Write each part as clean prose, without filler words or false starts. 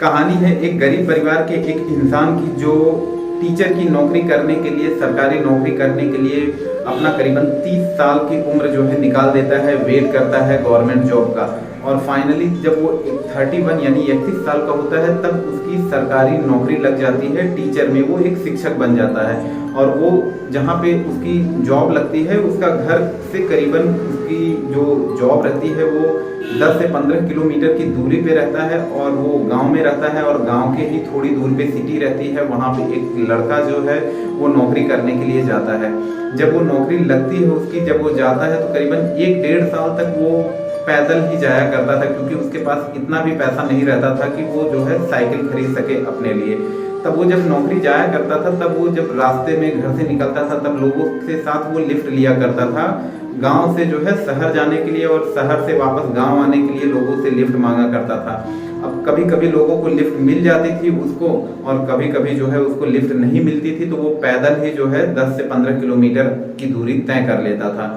कहानी है एक गरीब परिवार के एक इंसान की, जो टीचर की नौकरी करने के लिए, सरकारी नौकरी करने के लिए अपना करीबन 30 साल की उम्र जो है निकाल देता है, वेट करता है गवर्नमेंट जॉब का। और फाइनली जब वो 31 यानी 31 साल का होता है तब उसकी सरकारी नौकरी लग जाती है टीचर में। वो एक शिक्षक बन जाता है और वो जहाँ पे उसकी जॉब लगती है उसका घर से करीबन उसकी जो जॉब रहती है वो 10 से 15 किलोमीटर की दूरी पे रहता है और वो गांव में रहता है। और गांव के ही थोड़ी दूर पे सिटी रहती है, वहाँ पे एक लड़का जो है वो नौकरी करने के लिए जाता है। जब वो नौकरी लगती है उसकी, जब वो जाता है तो करीबन 1-1.5 साल तक वो पैदल ही जाया करता था, क्योंकि उसके पास इतना भी पैसा नहीं रहता था कि वो जो है साइकिल खरीद सके अपने लिए। तब वो जब नौकरी जाया करता था, तब वो जब रास्ते में घर से निकलता था तब लोगों के साथ वो लिफ्ट लिया करता था गांव से जो है शहर जाने के लिए, और शहर से वापस गांव आने के लिए लोगों से लिफ्ट मांगा करता था। अब कभी कभी लोगों को लिफ्ट मिल जाती थी उसको, और कभी कभी जो है उसको लिफ्ट नहीं मिलती थी, तो वो पैदल ही जो है 10 से 15 किलोमीटर की दूरी तय कर लेता था।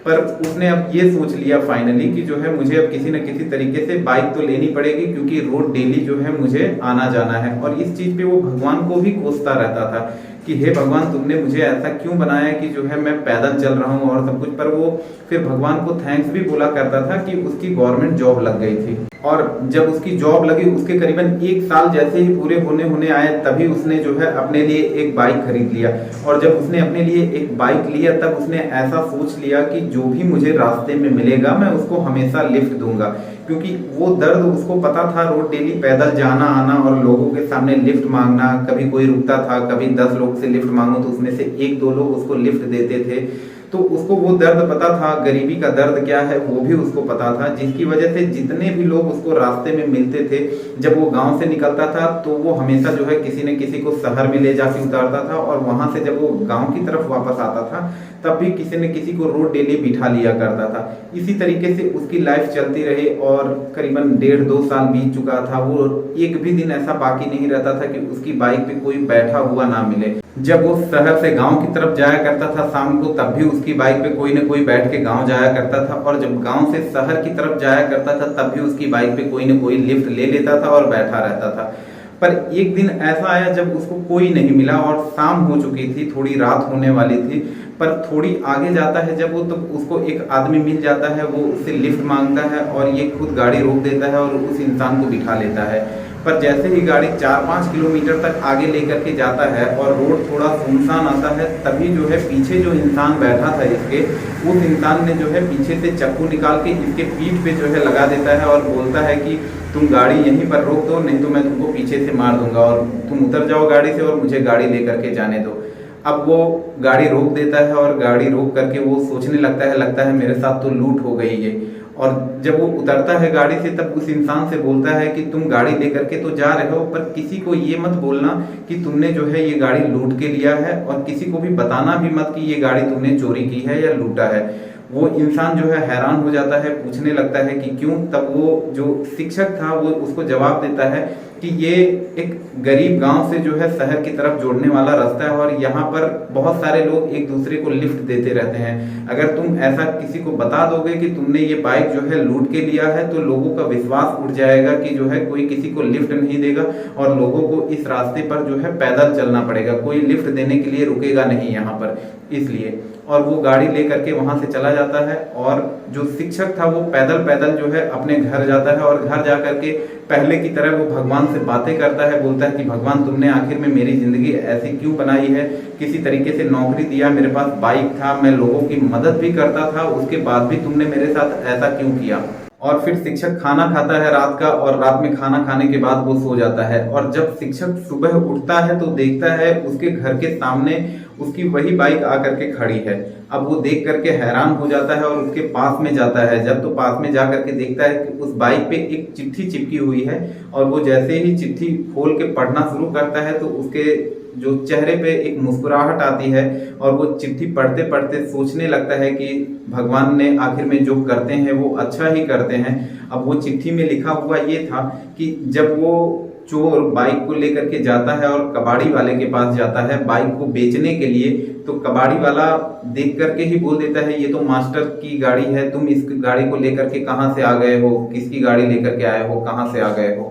पर उसने अब ये सोच लिया फाइनली कि जो है मुझे अब किसी न किसी तरीके से बाइक तो लेनी पड़ेगी, क्योंकि रोड डेली जो है मुझे आना जाना है। और इस चीज़ पे वो भगवान को भी कोसता रहता था कि हे भगवान, तुमने मुझे ऐसा क्यों बनाया कि जो है मैं पैदल चल रहा हूँ और सब कुछ। पर वो फिर भगवान को थैंक्स भी बोला करता था कि उसकी गवर्नमेंट जॉब लग गई थी। और जब उसकी जॉब लगी उसके करीबन 1 साल जैसे ही पूरे होने आए तभी उसने जो है अपने लिए एक बाइक खरीद लिया। और जब उसने अपने लिए एक बाइक लिया तब उसने ऐसा सोच लिया कि जो भी मुझे रास्ते में मिलेगा मैं उसको हमेशा लिफ्ट दूंगा, क्योंकि वो दर्द उसको पता था। रोड डेली पैदल जाना आना और लोगों के सामने लिफ्ट मांगना, कभी कोई रुकता था, कभी 10 लोग से लिफ्ट मांगो तो उसमें से 1-2 लोग उसको लिफ्ट देते थे। तो उसको वो दर्द पता था, गरीबी का दर्द क्या है वो भी उसको पता था, जिसकी वजह से जितने भी लोग उसको रास्ते में मिलते थे, जब वो गांव से निकलता था तो वो हमेशा जो है किसी न किसी को शहर में ले जाके उतारता था, और वहां से जब वो गांव की तरफ वापस आता था तब भी किसी न किसी को रोड डेली बिठा लिया करता था। इसी तरीके से उसकी लाइफ चलती रही और करीबन 1.5-2 साल बीत चुका था। वो एक भी दिन ऐसा बाकी नहीं रहता था कि उसकी बाइक पे कोई बैठा हुआ ना मिले। जब वो शहर से गांव की तरफ जाया करता था शाम को, तब भी उसकी बाइक पे कोई न कोई बैठ के गांव जाया करता था, और जब गांव से शहर की तरफ जाया करता था तब भी उसकी बाइक पे कोई न कोई लिफ्ट ले लेता था और बैठा रहता था। पर एक दिन ऐसा आया जब उसको कोई नहीं मिला और शाम हो चुकी थी, थोड़ी रात होने वाली थी। पर थोड़ी आगे जाता है जब वो, तो उसको एक आदमी मिल जाता है, वो उससे लिफ्ट मांगता है और ये खुद गाड़ी रोक देता है और उस इंसान को बिठा लेता है। पर जैसे ही गाड़ी 4-5 किलोमीटर तक आगे लेकर के जाता है और रोड थोड़ा सुनसान आता है, तभी जो है पीछे जो इंसान बैठा था इसके, उस इंसान ने जो है पीछे से चाकू निकाल के इसके पीठ पे जो है लगा देता है और बोलता है कि तुम गाड़ी यहीं पर रोक दो, नहीं तो मैं तुमको पीछे से मार दूंगा, और तुम उतर जाओ गाड़ी से और मुझे गाड़ी लेकर के जाने दो। अब वो गाड़ी रोक देता है और गाड़ी रोक करके वो सोचने लगता है मेरे साथ तो लूट हो गई है। और जब वो उतरता है गाड़ी से तब उस इंसान से बोलता है कि तुम गाड़ी लेकर के तो जा रहे हो, पर किसी को ये मत बोलना कि तुमने जो है ये गाड़ी लूट के लिया है, और किसी को भी बताना भी मत कि ये गाड़ी तुमने चोरी की है या लूटा है। वो इंसान जो है हैरान हो जाता है, पूछने लगता है कि क्यों। तब वो जो शिक्षक था वो उसको जवाब देता है कि ये एक गरीब गांव से जो है शहर की तरफ जोड़ने वाला रास्ता है, और यहाँ पर बहुत सारे लोग एक दूसरे को लिफ्ट देते रहते हैं। अगर तुम ऐसा किसी को बता दोगे कि तुमने ये बाइक जो है लूट के लिया है, तो लोगों का विश्वास उठ जाएगा कि जो है कोई किसी को लिफ्ट नहीं देगा, और लोगों को इस रास्ते पर जो है पैदल चलना पड़ेगा, कोई लिफ्ट देने के लिए रुकेगा नहीं यहाँ पर, इसलिए। और वो गाड़ी लेकर के वहां से चला जाता है, और जो शिक्षक था वो पैदल जो है अपने घर जाता है, और घर जा करके पहले की तरह वो भगवान से बातें करता है, बोलता है कि भगवान तुमने आखिर में मेरी जिंदगी ऐसी क्यों बनाई है, किसी तरीके से नौकरी दिया, मेरे पास बाइक था, मैं लोगों की मदद भी करता था, उसके बाद भी तुमने मेरे साथ ऐसा क्यों किया। और फिर शिक्षक खाना खाता है रात का, और रात में खाना खाने के बाद वो सो जाता है। और जब शिक्षक सुबह उठता है तो देखता है उसके घर के सामने उसकी वही बाइक आकर के खड़ी है। अब वो देख करके हैरान हो जाता है और उसके पास में जाता है। जब तो पास में जा करके देखता है कि उस बाइक पे एक चिट्ठी चिपकी हुई है, और वो जैसे ही चिट्ठी खोल के पढ़ना शुरू करता है तो उसके जो चेहरे पे एक मुस्कुराहट आती है, और वो चिट्ठी पढ़ते पढ़ते सोचने लगता है कि भगवान ने आखिर में जो करते हैं वो अच्छा ही करते हैं। अब वो चिट्ठी में लिखा हुआ ये था कि जब वो चोर बाइक को लेकर के जाता है और कबाड़ी वाले के पास जाता है बाइक को बेचने के लिए, तो कबाड़ी वाला देख करके ही बोल देता है ये तो मास्टर की गाड़ी है, तुम इस गाड़ी को लेकर के कहाँ से आ गए हो, किसकी गाड़ी लेकर के आए हो, कहाँ से आ गए हो।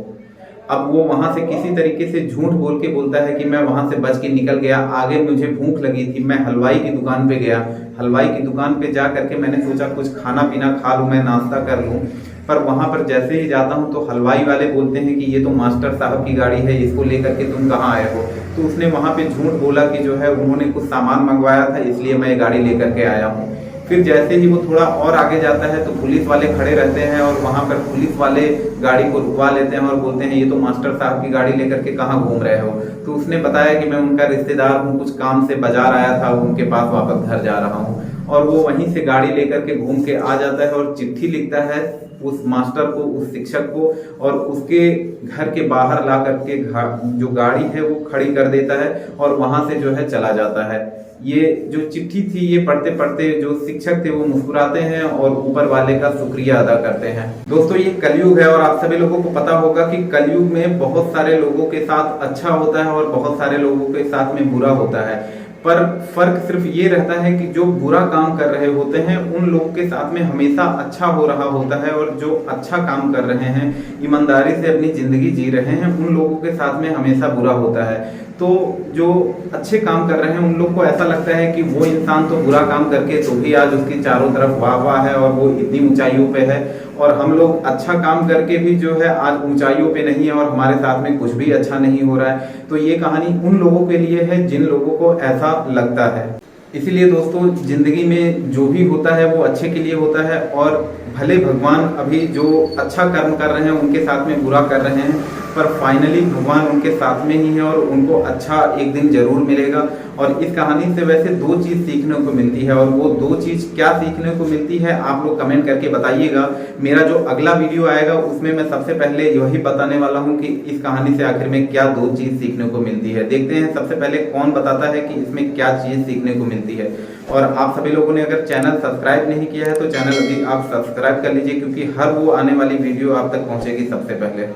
अब वो वहां से किसी तरीके से झूठ बोल के बोलता है कि मैं वहां से बच के निकल गया, आगे मुझे भूख लगी थी, मैं हलवाई की दुकान पे गया, हलवाई की दुकान पे जा करके मैंने सोचा कुछ खाना पीना खा लूं, मैं नाश्ता कर लूं। पर वहां पर जैसे ही जाता हूं तो हलवाई वाले बोलते हैं कि ये तो मास्टर साहब की गाड़ी है, इसको लेकर के तुम कहाँ आए हो। तो उसने वहां पे झूठ बोला कि जो है उन्होंने कुछ सामान मंगवाया था, इसलिए मैं ये गाड़ी लेकर के आया हूँ। फिर जैसे ही वो थोड़ा और आगे जाता है तो पुलिस वाले खड़े रहते हैं और वहां पर पुलिस वाले गाड़ी को रुकवा लेते हैं और बोलते हैं ये तो मास्टर साहब की गाड़ी लेकर के कहाँ घूम रहे हो। तो उसने बताया कि मैं उनका रिश्तेदार हूँ, कुछ काम से बाजार आया था, उनके पास वापस घर जा रहा हूँ। और वो वहीं से गाड़ी लेकर के घूम के आ जाता है और चिट्ठी लिखता है उस मास्टर को, उस शिक्षक को, और उसके घर के बाहर ला करके जो गाड़ी है वो खड़ी कर देता है और वहां से जो है चला जाता है। ये जो चिट्ठी थी ये पढ़ते पढ़ते जो शिक्षक थे वो मुस्कुराते हैं और ऊपर वाले का शुक्रिया अदा करते हैं। दोस्तों ये कलयुग है और आप सभी लोगों को पता होगा कि कलयुग में बहुत सारे लोगों के साथ अच्छा होता है और बहुत सारे लोगों के साथ में बुरा होता है। पर फर्क सिर्फ ये रहता है कि जो बुरा काम कर रहे होते हैं उन लोगों के साथ में हमेशा अच्छा हो रहा होता है, और जो अच्छा काम कर रहे हैं, ईमानदारी से अपनी जिंदगी जी रहे हैं, उन लोगों के साथ में हमेशा बुरा होता है। तो जो अच्छे काम कर रहे हैं उन लोग को ऐसा लगता है कि वो इंसान तो बुरा काम करके तो भी आज उसकी चारों तरफ वाह वाह है और वो इतनी ऊंचाइयों पे है, और हम लोग अच्छा काम करके भी जो है आज ऊंचाइयों पे नहीं है और हमारे साथ में कुछ भी अच्छा नहीं हो रहा है। तो ये कहानी उन लोगों के लिए है जिन लोगों को ऐसा लगता है। इसीलिए दोस्तों जिंदगी में जो भी होता है वो अच्छे के लिए होता है, और भले भगवान अभी जो अच्छा कर्म कर रहे हैं उनके साथ में बुरा कर रहे हैं, पर फाइनली भगवान उनके साथ में ही है और उनको अच्छा एक दिन जरूर मिलेगा। और इस कहानी से वैसे दो चीज़ सीखने को मिलती है, और वो दो चीज़ क्या सीखने को मिलती है आप लोग कमेंट करके बताइएगा। मेरा जो अगला वीडियो आएगा उसमें मैं सबसे पहले यही बताने वाला हूँ कि इस कहानी से आखिर में क्या दो चीज़ सीखने को मिलती है। देखते हैं सबसे पहले कौन बताता है कि इसमें क्या चीज़ सीखने को मिलती है। और आप सभी लोगों ने अगर चैनल सब्सक्राइब नहीं किया है तो चैनल अभी आप सब्सक्राइब कर लीजिए, क्योंकि हर वो आने वाली वीडियो आप तक पहुँचेगी सबसे पहले।